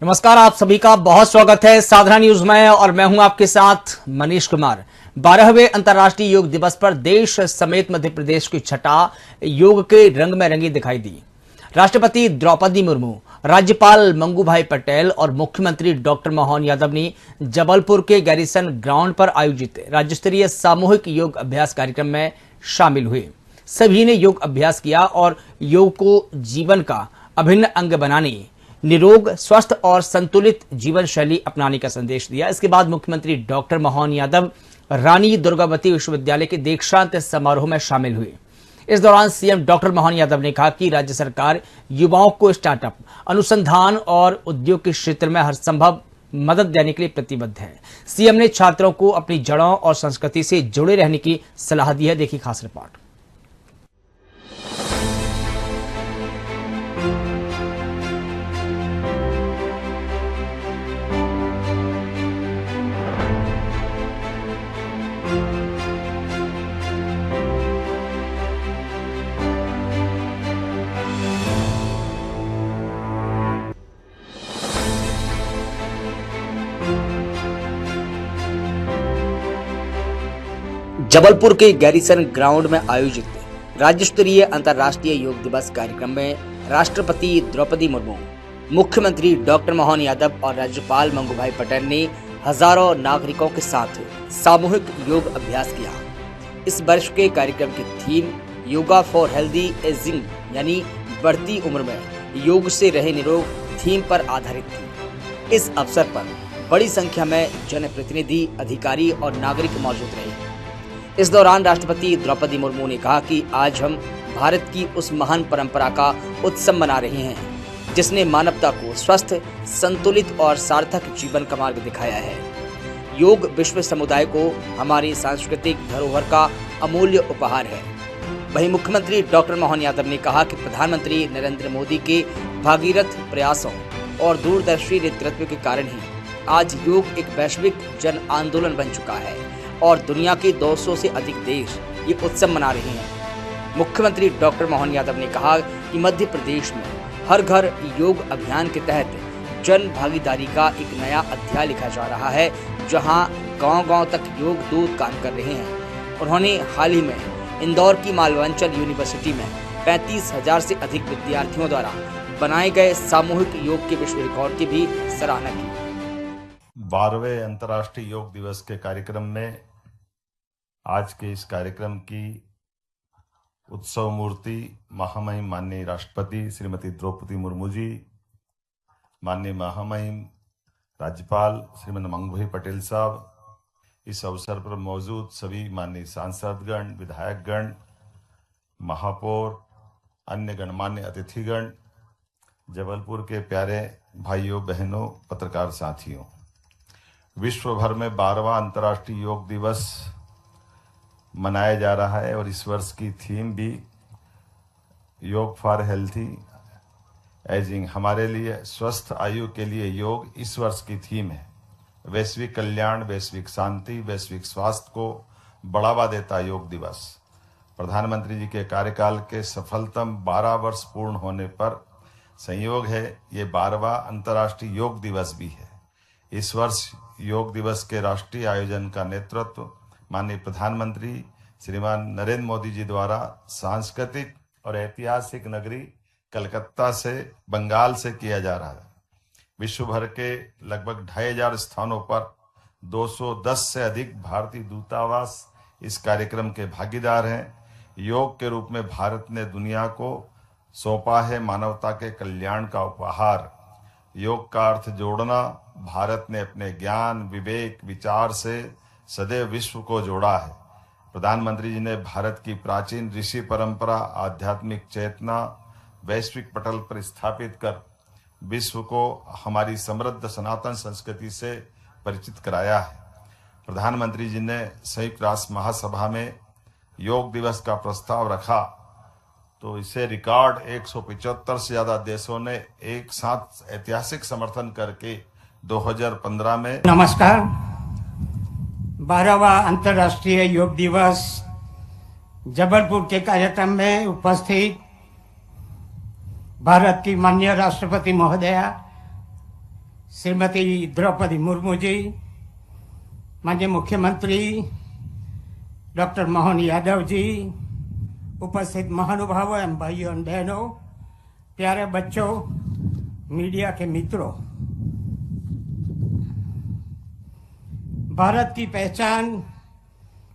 नमस्कार, आप सभी का बहुत स्वागत है साधना न्यूज में और मैं हूं आपके साथ मनीष कुमार। 12वें अंतर्राष्ट्रीय योग दिवस पर देश समेत मध्य प्रदेश की छटा योग के रंग में रंगी दिखाई दी। राष्ट्रपति द्रौपदी मुर्मू, राज्यपाल मंगू भाई पटेल और मुख्यमंत्री डॉक्टर मोहन यादव ने जबलपुर के गैरिसन ग्राउंड पर आयोजित राज्य स्तरीय सामूहिक योग अभ्यास कार्यक्रम में शामिल हुए। सभी ने योग अभ्यास किया और योग को जीवन का अभिन्न अंग बनाने, निरोग, स्वस्थ और संतुलित जीवन शैली अपनाने का संदेश दिया। इसके बाद मुख्यमंत्री डॉक्टर मोहन यादव रानी दुर्गावती विश्वविद्यालय के दीक्षांत समारोह में शामिल हुए। इस दौरान सीएम डॉक्टर मोहन यादव ने कहा कि राज्य सरकार युवाओं को स्टार्टअप, अनुसंधान और उद्योग के क्षेत्र में हर संभव मदद देने के लिए प्रतिबद्ध है। सीएम ने छात्रों को अपनी जड़ों और संस्कृति से जुड़े रहने की सलाह दी है। देखिए खास रिपोर्ट। जबलपुर के गैरिसन ग्राउंड में आयोजित राज्य स्तरीय अंतर्राष्ट्रीय योग दिवस कार्यक्रम में राष्ट्रपति द्रौपदी मुर्मू, मुख्यमंत्री डॉक्टर मोहन यादव और राज्यपाल मंगू भाई पटेल ने हजारों नागरिकों के साथ सामूहिक योग अभ्यास किया। इस वर्ष के कार्यक्रम की theme yoga for healthy ageing यानी बढ़ती उम्र में योग से रहे निरोग थीम पर आधारित थी। इस अवसर पर बड़ी संख्या में जनप्रतिनिधि, अधिकारी और नागरिक मौजूद रहे। इस दौरान राष्ट्रपति द्रौपदी मुर्मू ने कहा कि आज हम भारत की उस महान परंपरा का उत्सव मना रहे हैं जिसने मानवता को स्वस्थ, संतुलित और सार्थक जीवन का मार्ग दिखाया है। योग विश्व समुदाय को हमारी सांस्कृतिक धरोहर का अमूल्य उपहार है। वहीं मुख्यमंत्री डॉक्टर मोहन यादव ने कहा कि प्रधानमंत्री नरेंद्र मोदी के भागीरथ प्रयासों और दूरदर्शी नेतृत्व के कारण ही आज योग एक वैश्विक जन आंदोलन बन चुका है और दुनिया के 200 से अधिक देश ये उत्सव मना रहे हैं। मुख्यमंत्री डॉक्टर मोहन यादव ने कहा कि मध्य प्रदेश में हर घर योग अभियान के तहत जन भागीदारी का एक नया अध्याय लिखा जा रहा है, जहां गांव-गांव तक योग दूत काम कर रहे हैं। उन्होंने हाल ही में इंदौर की मालवांचल यूनिवर्सिटी में 35,000 से अधिक विद्यार्थियों द्वारा बनाए गए सामूहिक योग के विश्व रिकॉर्ड की भी सराहना की। 12वें अंतर्राष्ट्रीय योग दिवस के कार्यक्रम में आज के इस कार्यक्रम की उत्सव मूर्ति महामहिम माननीय राष्ट्रपति श्रीमती द्रौपदी मुर्मू जी, माननीय महामहिम राज्यपाल श्रीमती मंगू भाई पटेल साहब, इस अवसर पर मौजूद सभी माननीय सांसदगण, विधायकगण, महापौर, अन्य गणमान्य अतिथिगण, जबलपुर के प्यारे भाइयों बहनों, पत्रकार साथियों, विश्व भर में 12वां अंतर्राष्ट्रीय योग दिवस मनाया जा रहा है और इस वर्ष की थीम भी योग फॉर हेल्थी एजिंग, हमारे लिए स्वस्थ आयु के लिए योग इस वर्ष की थीम है। वैश्विक कल्याण, वैश्विक शांति, वैश्विक स्वास्थ्य को बढ़ावा देता योग दिवस प्रधानमंत्री जी के कार्यकाल के सफलतम 12 वर्ष पूर्ण होने पर संयोग है ये 12वां अंतर्राष्ट्रीय योग दिवस भी है। इस वर्ष योग दिवस के राष्ट्रीय आयोजन का नेतृत्व माननीय प्रधानमंत्री श्रीमान नरेंद्र मोदी जी द्वारा सांस्कृतिक और ऐतिहासिक नगरी कलकत्ता से, बंगाल से किया जा रहा है। विश्व भर के लगभग 2500 स्थानों पर 210 से अधिक भारतीय दूतावास इस कार्यक्रम के भागीदार हैं। योग के रूप में भारत ने दुनिया को सौंपा है मानवता के कल्याण का उपहार। योग का अर्थ जोड़ना। भारत ने अपने ज्ञान, विवेक, विचार से सदैव विश्व को जोड़ा है। प्रधानमंत्री जी ने भारत की प्राचीन ऋषि परंपरा, आध्यात्मिक चेतना वैश्विक पटल पर स्थापित कर विश्व को हमारी समृद्ध सनातन संस्कृति से परिचित कराया है। प्रधानमंत्री जी ने संयुक्त राष्ट्र महासभा में योग दिवस का प्रस्ताव रखा तो इसे रिकॉर्ड 175 से ज्यादा देशों ने एक साथ ऐतिहासिक समर्थन करके 2015 में। नमस्कार। 12वां अंतर्राष्ट्रीय योग दिवस जबलपुर के कार्यक्रम में उपस्थित भारत की माननीय राष्ट्रपति महोदया श्रीमती द्रौपदी मुर्मू जी, माननीय मुख्यमंत्री डॉक्टर मोहन यादव जी, उपस्थित महानुभावों एवं भाइयों और बहनों, प्यारे बच्चों, मीडिया के मित्रों, भारत की पहचान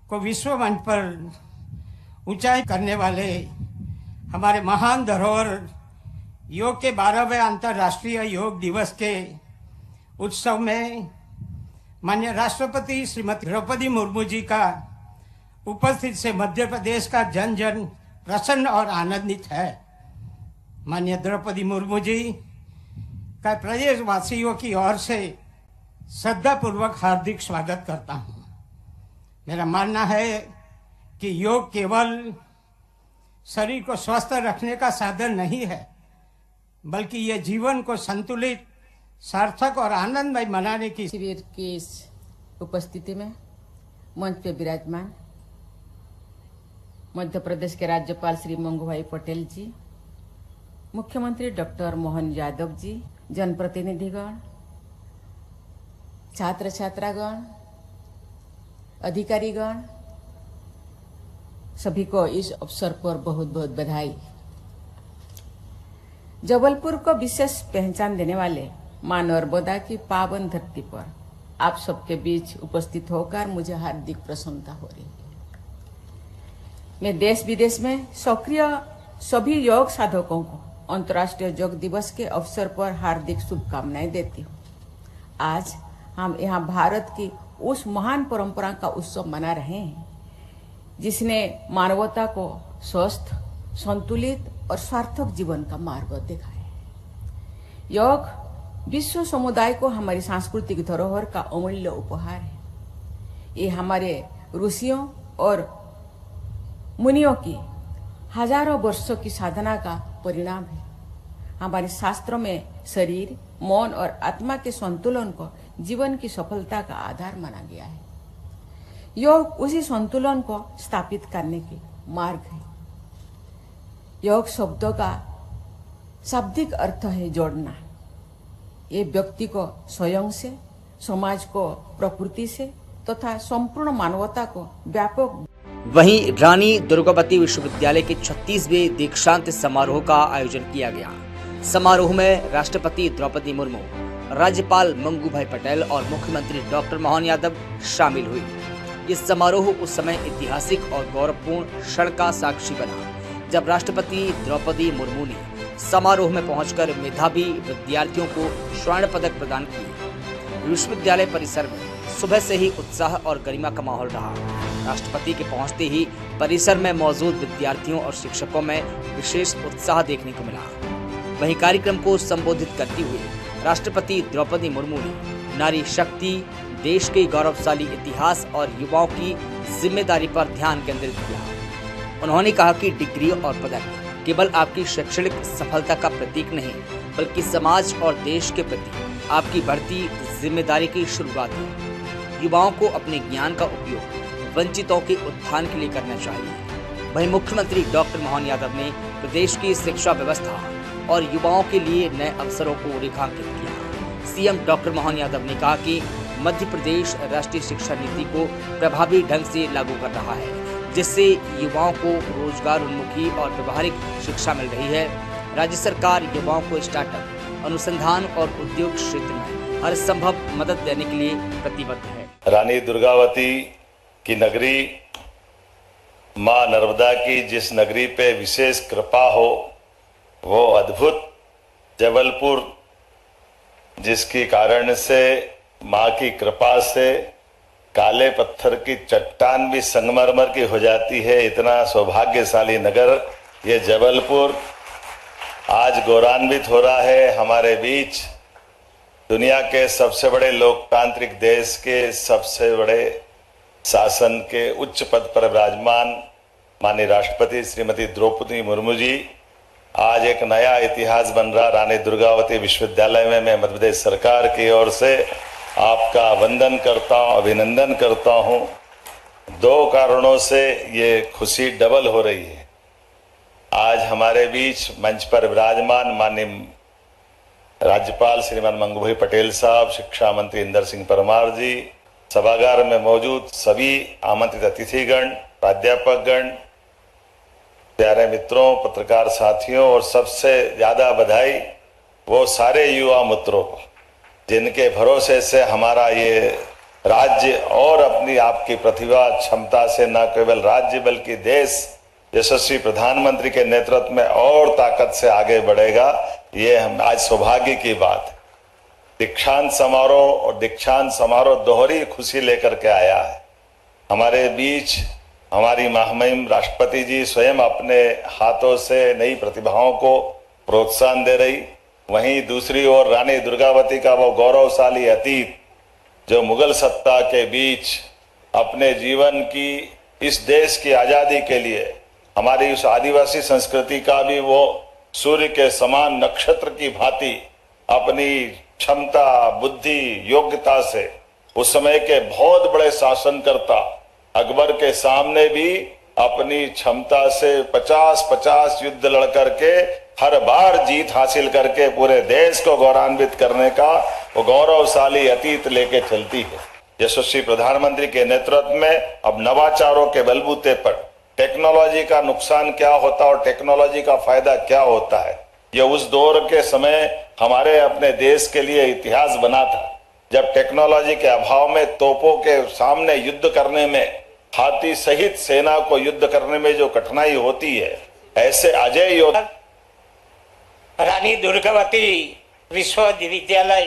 को विश्व मंच पर ऊंचाई करने वाले हमारे महान धरोहर योग के 12वें अंतर्राष्ट्रीय योग दिवस के उत्सव में माननीय राष्ट्रपति श्रीमती द्रौपदी मुर्मू जी का उपस्थित से मध्य प्रदेश का जन जन प्रसन्न और आनंदित है। माननीय द्रौपदी मुर्मू जी का प्रदेशवासियों की ओर से श्रद्धापूर्वक हार्दिक स्वागत करता हूं। मेरा मानना है कि योग केवल शरीर को स्वस्थ रखने का साधन नहीं है, बल्कि ये जीवन को संतुलित, सार्थक और आनंदमय बनाने की। शिविर की इस उपस्थिति में मंच पे विराजमान मध्य प्रदेश के राज्यपाल श्री मंगू भाई पटेल जी, मुख्यमंत्री डॉक्टर मोहन यादव जी, जनप्रतिनिधिगण, छात्र छात्रागण, अधिकारीगण, सभी को इस अवसर पर बहुत बहुत बधाई। जबलपुर को विशेष पहचान देने वाले मां नर्मदा की पावन धरती पर आप सबके बीच उपस्थित होकर मुझे हार्दिक प्रसन्नता हो रही है। मैं देश विदेश में सक्रिय सभी योग साधकों को अंतर्राष्ट्रीय योग दिवस के अवसर पर हार्दिक शुभकामनाएं देती हूँ। आज हम यहाँ भारत की उस महान परंपरा का उत्सव मना रहे हैं जिसने मानवता को स्वस्थ, संतुलित और सार्थक जीवन का मार्ग दिखाया है। योग विश्व समुदाय को हमारी सांस्कृतिक धरोहर का अमूल्य उपहार है। ये हमारे ऋषियों और मुनियों की हजारों वर्षों की साधना का परिणाम है। हमारे शास्त्रों में शरीर, मन और आत्मा के संतुलन को जीवन की सफलता का आधार माना गया है। योग उसी संतुलन को स्थापित करने के मार्ग है। योग शब्दों का शाब्दिक अर्थ है जोड़ना। ये व्यक्ति को स्वयं से, समाज को प्रकृति से तथा संपूर्ण मानवता को व्यापक। वहीं रानी दुर्गावती विश्वविद्यालय के 36वें दीक्षांत समारोह का आयोजन किया गया। समारोह में राष्ट्रपति द्रौपदी मुर्मू, राज्यपाल मंगू भाई पटेल और मुख्यमंत्री डॉक्टर मोहन यादव शामिल हुए। इस समारोह उस समय ऐतिहासिक और गौरवपूर्ण क्षण का साक्षी बना जब राष्ट्रपति द्रौपदी मुर्मू ने समारोह में पहुंचकर मेधावी विद्यार्थियों को स्वर्ण पदक प्रदान किए। विश्वविद्यालय परिसर में सुबह से ही उत्साह और गरिमा का माहौल रहा। राष्ट्रपति के पहुंचते ही परिसर में मौजूद विद्यार्थियों और शिक्षकों में विशेष उत्साह देखने को मिला। वहीं कार्यक्रम को संबोधित करते हुए राष्ट्रपति द्रौपदी मुर्मू ने नारी शक्ति, देश के गौरवशाली इतिहास और युवाओं की जिम्मेदारी पर ध्यान केंद्रित किया। उन्होंने कहा कि डिग्री और पदक केवल आपकी शैक्षणिक सफलता का प्रतीक नहीं, बल्कि समाज और देश के प्रति आपकी बढ़ती जिम्मेदारी की शुरुआत है। युवाओं को अपने ज्ञान का उपयोग वंचितों के उत्थान के लिए करना चाहिए। वहीं मुख्यमंत्री डॉक्टर मोहन यादव ने प्रदेश की शिक्षा व्यवस्था और युवाओं के लिए नए अवसरों को रेखांकित किया। सीएम डॉक्टर मोहन यादव ने कहा कि मध्य प्रदेश राष्ट्रीय शिक्षा नीति को प्रभावी ढंग से लागू कर रहा है, जिससे युवाओं को रोजगार उन्मुखी और व्यवहारिक शिक्षा मिल रही है। राज्य सरकार युवाओं को स्टार्टअप, अनुसंधान और उद्योग क्षेत्र में हर संभव मदद देने के लिए प्रतिबद्ध है। रानी दुर्गावती की नगरी, माँ नर्मदा की जिस नगरी पे विशेष कृपा हो, वो अद्भुत जबलपुर, जिसके कारण से माँ की कृपा से काले पत्थर की चट्टान भी संगमरमर की हो जाती है। इतना सौभाग्यशाली नगर ये जबलपुर आज गौरवान्वित हो रहा है। हमारे बीच दुनिया के सबसे बड़े लोकतांत्रिक देश के सबसे बड़े शासन के उच्च पद पर विराजमान माननीय राष्ट्रपति श्रीमती द्रौपदी मुर्मू जी, आज एक नया इतिहास बन रहा। रानी दुर्गावती विश्वविद्यालय में मैं मध्य प्रदेश सरकार की ओर से आपका वंदन करता हूँ, अभिनंदन करता हूँ। दो कारणों से ये खुशी डबल हो रही है। आज हमारे बीच मंच पर विराजमान माननीय राज्यपाल श्रीमान मंगूभाई पटेल साहब, शिक्षा मंत्री इंदर सिंह परमार जी, सभागार में मौजूद सभी आमंत्रित अतिथिगण, प्राध्यापकगण, प्यारे मित्रों, पत्रकार साथियों और सबसे ज्यादा बधाई वो सारे युवा मित्रों को जिनके भरोसे से हमारा ये राज्य और अपनी आपकी प्रतिभा क्षमता से न केवल राज्य बल्कि देश यशस्वी प्रधानमंत्री के नेतृत्व में और ताकत से आगे बढ़ेगा। ये हम आज सौभाग्य की बात है। दीक्षांत समारोह दोहरी खुशी लेकर के आया है। हमारे बीच हमारी महामहिम राष्ट्रपति जी स्वयं अपने हाथों से नई प्रतिभाओं को प्रोत्साहन दे रही, वहीं दूसरी ओर रानी दुर्गावती का वो गौरवशाली अतीत जो मुगल सत्ता के बीच अपने जीवन की इस देश की आजादी के लिए हमारी उस आदिवासी संस्कृति का भी वो सूर्य के समान नक्षत्र की भांति अपनी क्षमता, बुद्धि, योग्यता से उस समय के बहुत बड़े शासनकर्ता अकबर के सामने भी अपनी क्षमता से 50-50 युद्ध लड़ करके हर बार जीत हासिल करके पूरे देश को गौरवान्वित करने का वो गौरवशाली अतीत लेके चलती है। यशस्वी प्रधानमंत्री के नेतृत्व में अब नवाचारों के बलबूते पर टेक्नोलॉजी का नुकसान क्या होता है और टेक्नोलॉजी का फायदा क्या होता है, ये उस दौर के समय हमारे अपने देश के लिए इतिहास बना था, जब टेक्नोलॉजी के अभाव में तोपों के सामने युद्ध करने में, हाथी सहित सेना को युद्ध करने में जो कठिनाई होती है, ऐसे अजय योद्धा रानी दुर्गावती विश्वविद्यालय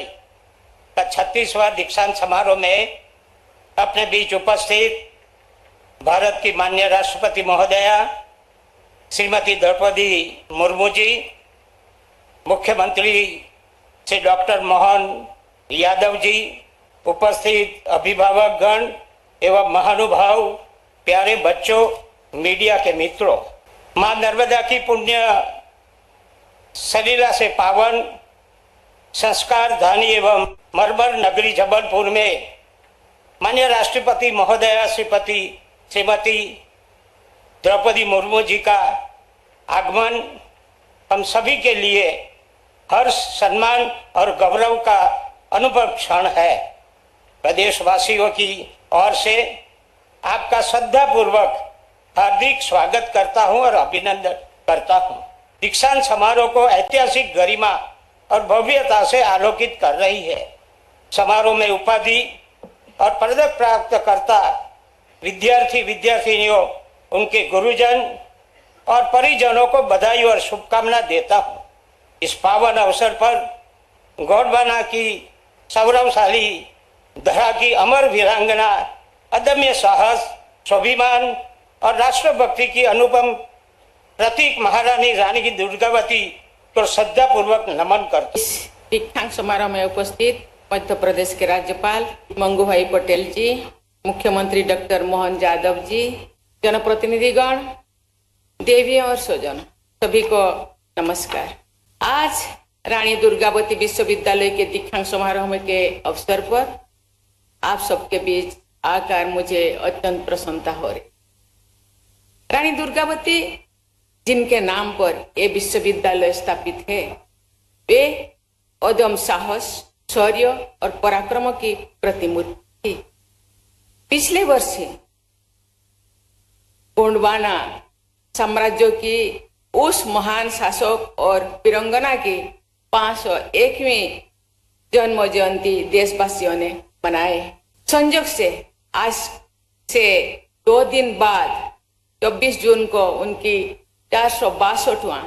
का 36वां दीक्षांत समारोह में अपने बीच उपस्थित भारत की माननीय राष्ट्रपति महोदया श्रीमती द्रौपदी मुर्मू जी, मुख्यमंत्री श्री डॉक्टर मोहन यादव जी, उपस्थित अभिभावक गण एवं महानुभाव, प्यारे बच्चों, मीडिया के मित्रों, मां नर्मदा की पुण्य सलीला से पावन संस्कार धानी एवं मरमर नगरी जबलपुर में माननीय राष्ट्रपति महोदया श्रीमती द्रौपदी मुर्मू जी का आगमन हम सभी के लिए हर्ष, सम्मान और गौरव का अनुभव क्षण है। प्रदेशवासियों की ओर से आपका श्रद्धापूर्वक हार्दिक स्वागत करता हूं और अभिनंदन करता हूं। दीक्षांत समारोह को ऐतिहासिक गरिमा और भव्यता से आलोकित कर रही है। समारोह में उपाधि और पदक प्राप्त करता विद्यार्थिनियों, उनके गुरुजन और परिजनों को बधाई और शुभकामना देता हूं। इस पावन अवसर पर गोंडवाना की सौरवशाली धरा की अमर वीरांगना, अदम्य साहस, स्वाभिमान और राष्ट्रभक्ति की अनुपम प्रतीक महारानी रानी दुर्गावती को श्रद्धापूर्वक नमन करते। इस दीक्षांत समारोह में उपस्थित मध्य प्रदेश के राज्यपाल मंगूभाई पटेल जी, मुख्यमंत्री डॉक्टर मोहन यादव जी, जनप्रतिनिधिगण, देवी और स्वजन, सभी को नमस्कार। आज रानी दुर्गावती विश्वविद्यालय के दीक्षांत समारोह के अवसर पर आप सबके बीच आकर मुझे अत्यंत प्रसन्नता हो रही। रानी दुर्गावती जिनके नाम पर ये विश्वविद्यालय स्थापित है, वे अदम्य साहस, शौर्य और पराक्रम की प्रतिमूर्ति। पिछले वर्ष गोंडवाना साम्राज्य की उस महान शासक और वीरांगना की 501वीं जन्म जयंती देशवासियों ने मनाए। संयोग से आज से 2 दिन बाद 24 जून को उनकी 462वां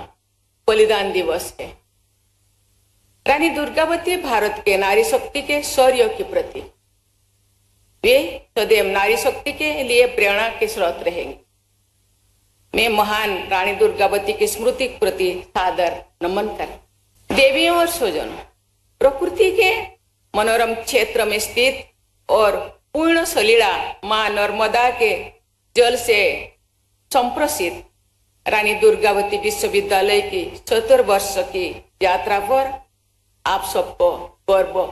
बलिदान दिवस है। रानी दुर्गावती भारत के नारी शक्ति के शौर्य की प्रतीक, वे सदैव नारी शक्ति के लिए प्रेरणा के स्रोत रहेंगे। मैं महान रानी दुर्गावती की स्मृति के प्रति सादर नमन कर। देवियों और स्वजनों, प्रकृति के मनोरम क्षेत्र में स्थित और पूर्ण सलीला मां नर्मदा के जल से संप्रसिद्ध रानी दुर्गावती विश्वविद्यालय की 70 वर्ष की यात्रा पर आप सबको गर्व